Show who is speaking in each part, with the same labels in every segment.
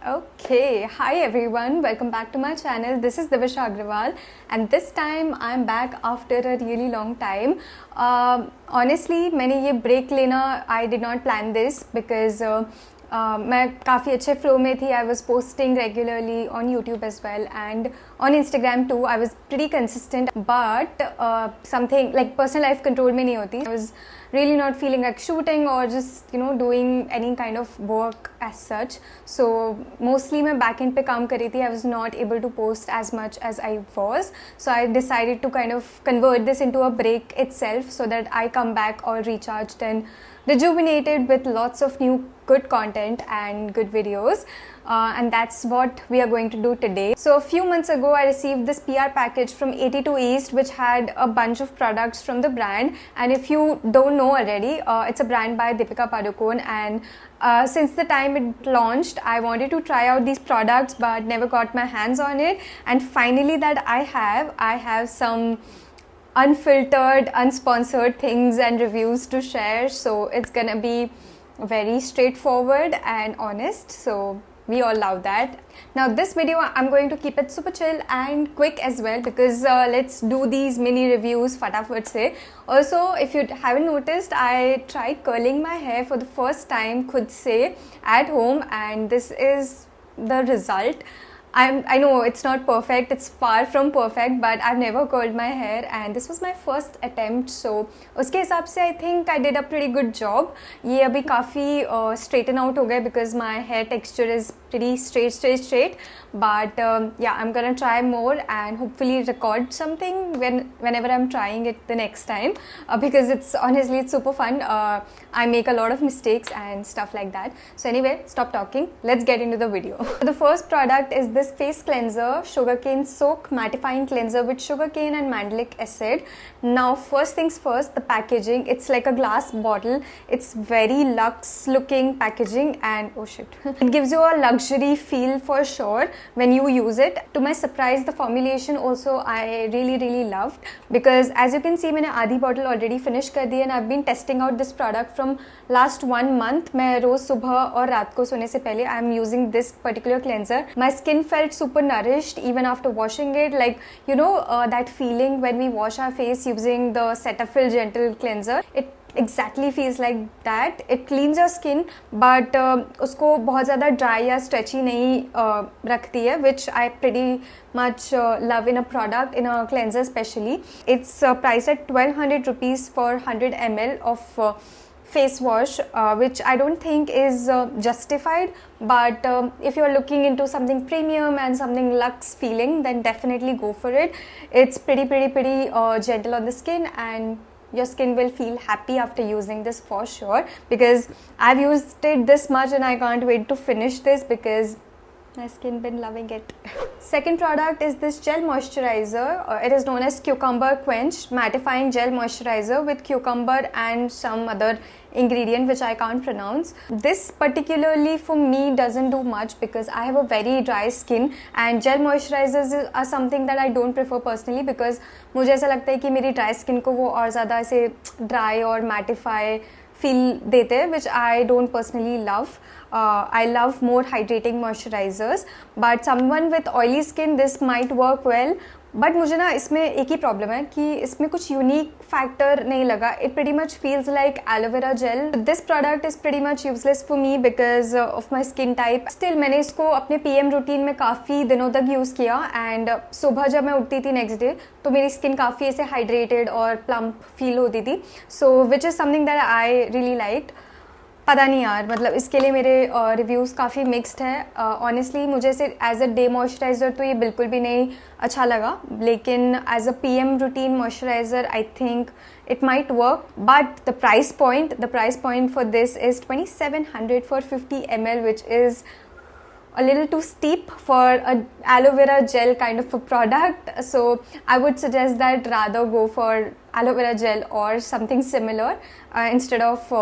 Speaker 1: Okay, hi everyone, welcome back to my channel. This is Divisha Agrawal, and this time I'm back after a really long time. Honestly, मैंने ये break लेना, I did not plan this because मैं काफ़ी अच्छे flow में थी. I was posting regularly on YouTube as well and on Instagram too. I was pretty consistent, but something like personal life control में नहीं होती. I was really not feeling like shooting or just doing any kind of work as such. So mostly मैं back end पे काम कर रही थी. I was not able to post as much as I was. So I decided to kind of convert this into a break itself so that I come back all recharged and rejuvenated with lots of new good content and good videos. And that's what we are going to do today. So a few months ago I received this PR package from 82 East which had a bunch of products from the brand, and if you don't know already, it's a brand by Deepika Padukone, and since the time it launched I wanted to try out these products but never got my hands on it, and finally that I have some unfiltered, unsponsored things and reviews to share. So it's gonna be very straightforward and honest, so we all love that. Now this video I'm going to keep it super chill and quick as well because let's do these mini reviews fatafat se. Also, if you haven't noticed, I tried curling my hair for the first time khud se at home, and this is the result. I know it's not perfect, it's far from perfect, but I've never curled my hair and this was my first attempt, so उसके हिसाब से I think I did a pretty good job. ये अभी काफ़ी straighten out हो गए because my hair texture is pretty straight, but yeah, I'm gonna try more and hopefully record something whenever I'm trying it the next time because it's super fun. I make a lot of mistakes and stuff like that. So anyway, stop talking, let's get into the video. The first product is this face cleanser, sugarcane soak mattifying cleanser with sugarcane and mandelic acid. Now first things first, the packaging. It's like a glass bottle. It's very luxe looking packaging and oh shit it gives you a luxury feel for sure when you use it. To my surprise, the formulation also I really loved because as you can see मैंने आधी bottle already finish कर दी, and I've been testing out this product from last 1 month. मैं रोज सुबह और रात को सोने से पहले I am using this particular cleanser. My skin felt super nourished even after washing it, like that feeling when we wash our face using the Cetaphil gentle cleanser. It exactly feels like that. It cleans your skin but उसको बहुत ज़्यादा dry या stretchy नहीं रखती है, which I pretty much love in a product, in a cleanser especially. It's priced at 1200 rupees for 100 ml of face wash, which I don't think is justified, but if you're looking into something premium and something luxe feeling, then definitely go for it. It's pretty gentle on the skin, and your skin will feel happy after using this for sure, because I've used it this much and I can't wait to finish this because my skin been loving it. Second product is this gel moisturizer. It is known as Cucumber Quench Mattifying Gel Moisturizer with cucumber and some other ingredient which I can't pronounce. This particularly for me doesn't do much because I have a very dry skin, and gel moisturizers are something that I don't prefer personally because मुझे ऐसा लगता है कि मेरी dry skin को वो और ज़्यादा ऐसे dry और mattify feel देते हैं, which I don't personally love. I love more hydrating moisturizers, but someone with oily skin this might work well. But मुझे ना इसमें एक ही प्रॉब्लम है कि इसमें कुछ यूनिक फैक्टर नहीं लगा. It pretty much feels like aloe vera gel. This product is pretty much useless for me because of my skin type. Still मैंने इसको अपने पीएम रूटीन में काफ़ी दिनों तक यूज़ किया, एंड सुबह जब मैं उठती थी नेक्स्ट डे तो मेरी स्किन काफ़ी ऐसे हाइड्रेटेड और प्लम्प फील होती थी. So which is something that I really liked. पता नहीं यार, मतलब इसके लिए मेरे रिव्यूज़ काफ़ी मिक्स्ड है. ऑनेस्टली मुझे इसे एज अ डे मॉइस्चराइज़र तो ये बिल्कुल भी नहीं अच्छा लगा, लेकिन as a PM routine moisturiser I think it might work. But the price point for this is 2700 for 50 ml, which is a little too steep for a aloe vera gel kind of a product. So I would suggest that rather go for aloe vera gel or something similar instead of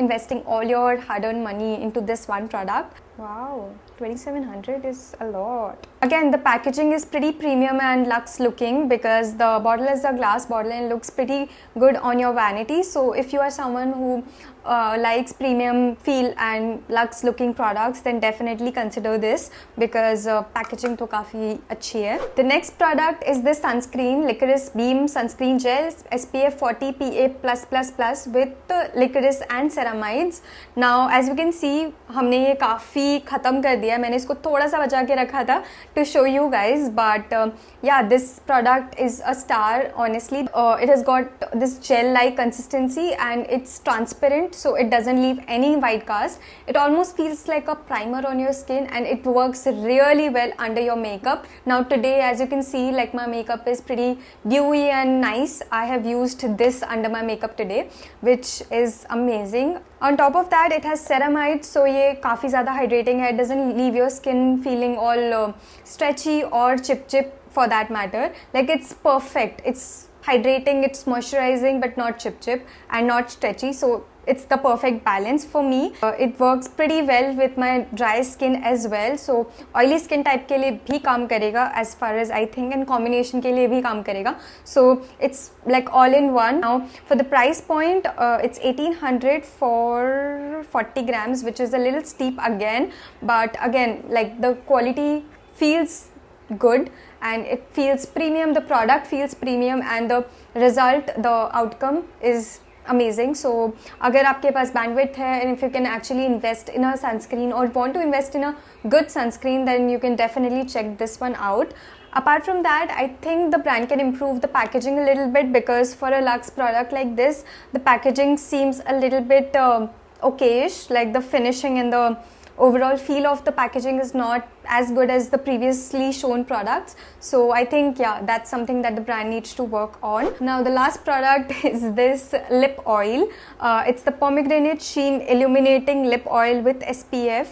Speaker 1: investing all your hard-earned money into this one product. Wow, 2700 is a lot. Again, the packaging is pretty premium and luxe looking because the bottle is a glass bottle and looks pretty good on your vanity. So if you are someone who likes premium feel and luxe looking products, then definitely consider this because packaging to काफी अच्छी है. The next product is this sunscreen, Licorice Beam Sunscreen Gel, SPF 40 PA+++ with licorice and ceramides. Now as you can see, हमने ये काफ़ी ख़त्म कर दिया है. मैंने इसको थोड़ा सा बचा के रखा था to show you guys, but yeah, this product is a star honestly. It has got this gel like consistency and it's transparent, so it doesn't leave any white cast. It almost feels like a primer on your skin and it works really well under your makeup. Now today, as you can see, like my makeup is pretty dewy and nice. I have used this under my makeup today, which is amazing. On top of that, it has ceramide, so ये काफ़ी ज़्यादा hydrating है. It doesn't leave your skin feeling all stretchy or chip for that matter. Like it's perfect. It's hydrating, it's moisturizing, but not chip and not stretchy. So it's the perfect balance for me. It works pretty well with my dry skin as well. So oily skin type के लिए भी काम करेगा as far as I think, and combination के लिए भी काम करेगा. So it's like all in one. Now for the price point, it's 1800 for 40 grams, which is a little steep again. But again, like the quality feels good and it feels premium. The product feels premium and the result, the outcome is amazing. So अगर आपके पास bandwidth है and if you can actually invest in a sunscreen or want to invest in a good sunscreen, then you can definitely check this one out. Apart from that, I think the brand can improve the packaging a little bit because for a luxe product like this, the packaging seems a little bit okayish. Like the finishing and the overall feel of the packaging is not as good as the previously shown products. So I think, yeah, that's something that the brand needs to work on. Now the last product is this lip oil. It's the pomegranate sheen illuminating lip oil with SPF.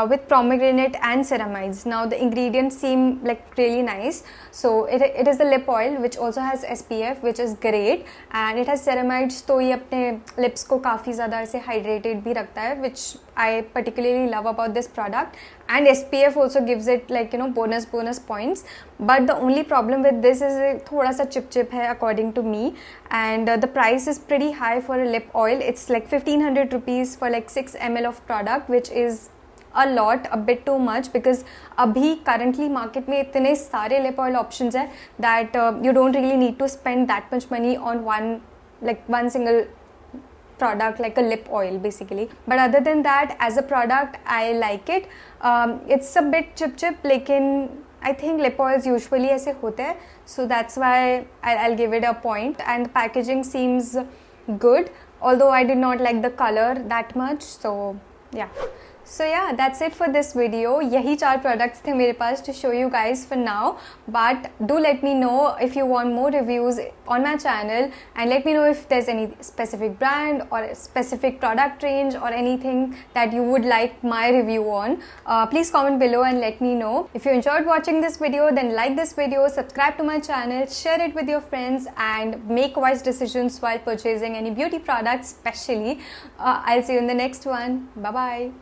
Speaker 1: With pomegranate and ceramides. Now the ingredients seem like really nice. So it is the lip oil which also has SPF, which is great, and it has ceramides, तो ये अपने lips को काफ़ी ज़्यादा ऐसे hydrated भी रखता है, which I particularly love about this product. And SPF also gives it like, you know, bonus points. But the only problem with this is it थोड़ा सा chip है according to me, and the price is pretty high for a lip oil. It's like 1500 rupees for like 6 ml of product, which is a lot, a bit too much, because अभी currently market में इतने सारे lip oil options है that you don't really need to spend that much money on one single product like a lip oil basically. But other than that, as a product, I like it. It's a bit chip लेकिन I think lip oils usually ऐसे होते हैं, so that's why I'll give it a point. And the packaging seems good, although I did not like the color that much. So yeah. So yeah, that's it for this video. यही 4 products थे मेरे पास to show you guys for now. But do let me know if you want more reviews on my channel, and let me know if there's any specific brand or specific product range or anything that you would like my review on. Please comment below and let me know. If you enjoyed watching this video, then like this video, subscribe to my channel, share it with your friends, and make wise decisions while purchasing any beauty products especially. I'll see you in the next one. Bye bye.